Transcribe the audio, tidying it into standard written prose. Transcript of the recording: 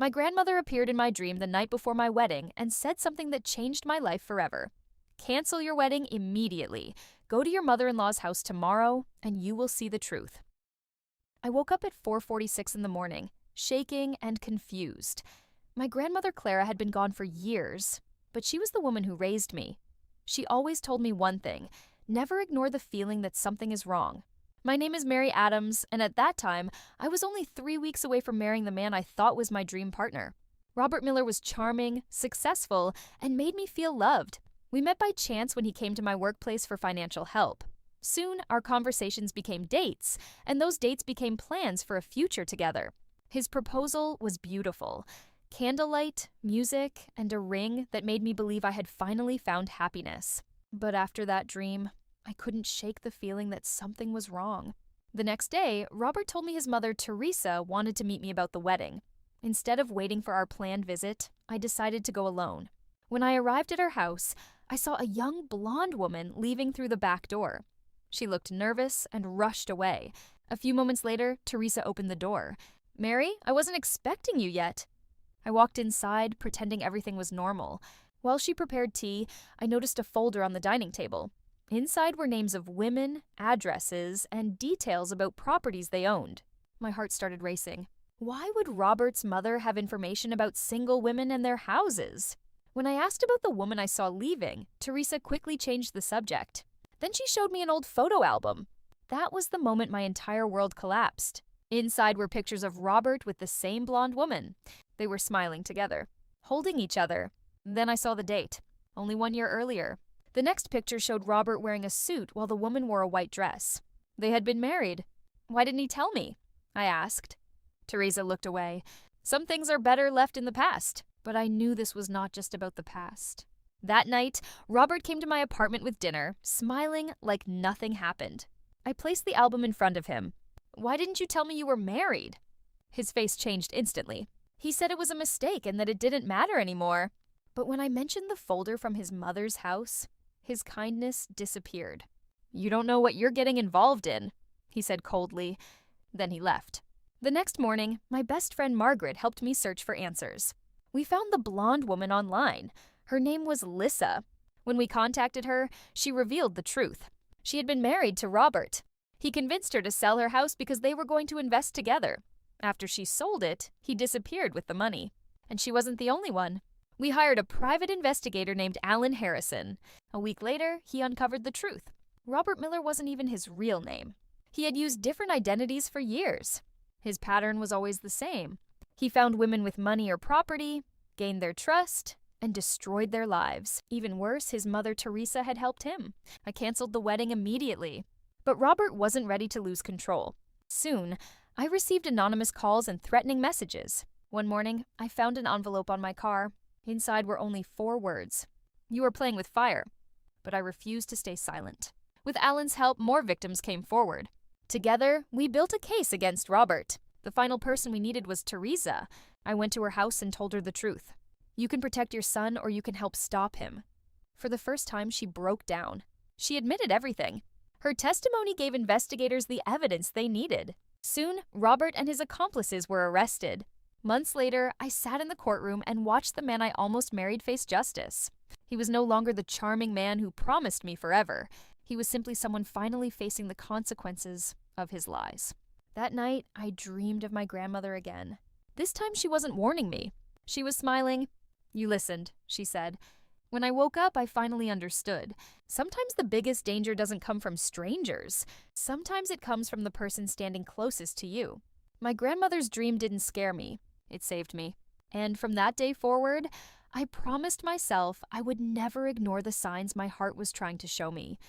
My grandmother appeared in my dream the night before my wedding and said something that changed my life forever. Cancel your wedding immediately. Go to your mother-in-law's house tomorrow, and you will see the truth. I woke up at 4:46 in the morning, shaking and confused. My grandmother Clara had been gone for years, but she was the woman who raised me. She always told me one thing: never ignore the feeling that something is wrong. My name is Mary Adams, and at that time, I was only 3 weeks away from marrying the man I thought was my dream partner. Robert Miller was charming, successful, and made me feel loved. We met by chance when he came to my workplace for financial help. Soon, our conversations became dates, and those dates became plans for a future together. His proposal was beautiful. Candlelight, music, and a ring that made me believe I had finally found happiness. But after that dream, I couldn't shake the feeling that something was wrong. The next day, Robert told me his mother, Teresa, wanted to meet me about the wedding. Instead of waiting for our planned visit, I decided to go alone. When I arrived at her house, I saw a young blonde woman leaving through the back door. She looked nervous and rushed away. A few moments later, Teresa opened the door. "Mary, I wasn't expecting you yet." I walked inside, pretending everything was normal. While she prepared tea, I noticed a folder on the dining table. Inside were names of women, addresses, and details about properties they owned. My heart started racing. Why would Robert's mother have information about single women and their houses? When I asked about the woman I saw leaving, Teresa quickly changed the subject. Then she showed me an old photo album. That was the moment my entire world collapsed. Inside were pictures of Robert with the same blonde woman. They were smiling together, holding each other. Then I saw the date, only 1 year earlier. The next picture showed Robert wearing a suit while the woman wore a white dress. They had been married. Why didn't he tell me? I asked. Teresa looked away. Some things are better left in the past, but I knew this was not just about the past. That night, Robert came to my apartment with dinner, smiling like nothing happened. I placed the album in front of him. "Why didn't you tell me you were married?" His face changed instantly. He said it was a mistake and that it didn't matter anymore. But when I mentioned the folder from his mother's house, his kindness disappeared. "You don't know what you're getting involved in," he said coldly. Then he left. The next morning, my best friend Margaret helped me search for answers. We found the blonde woman online. Her name was Lissa. When we contacted her, she revealed the truth. She had been married to Robert. He convinced her to sell her house because they were going to invest together. After she sold it, he disappeared with the money. And she wasn't the only one. We hired a private investigator named Alan Harrison. A week later, he uncovered the truth. Robert Miller wasn't even his real name. He had used different identities for years. His pattern was always the same. He found women with money or property, gained their trust, and destroyed their lives. Even worse, his mother Teresa had helped him. I canceled the wedding immediately. But Robert wasn't ready to lose control. Soon, I received anonymous calls and threatening messages. One morning, I found an envelope on my car. Inside were only 4 words. "You are playing with fire." But I refused to stay silent. With Alan's help, more victims came forward. Together, we built a case against Robert. The final person we needed was Teresa. I went to her house and told her the truth. "You can protect your son or you can help stop him." For the first time, she broke down. She admitted everything. Her testimony gave investigators the evidence they needed. Soon, Robert and his accomplices were arrested. Months later, I sat in the courtroom and watched the man I almost married face justice. He was no longer the charming man who promised me forever. He was simply someone finally facing the consequences of his lies. That night, I dreamed of my grandmother again. This time she wasn't warning me. She was smiling. "You listened," she said. When I woke up, I finally understood. Sometimes the biggest danger doesn't come from strangers. Sometimes it comes from the person standing closest to you. My grandmother's dream didn't scare me. It saved me. And from that day forward, I promised myself I would never ignore the signs my heart was trying to show me.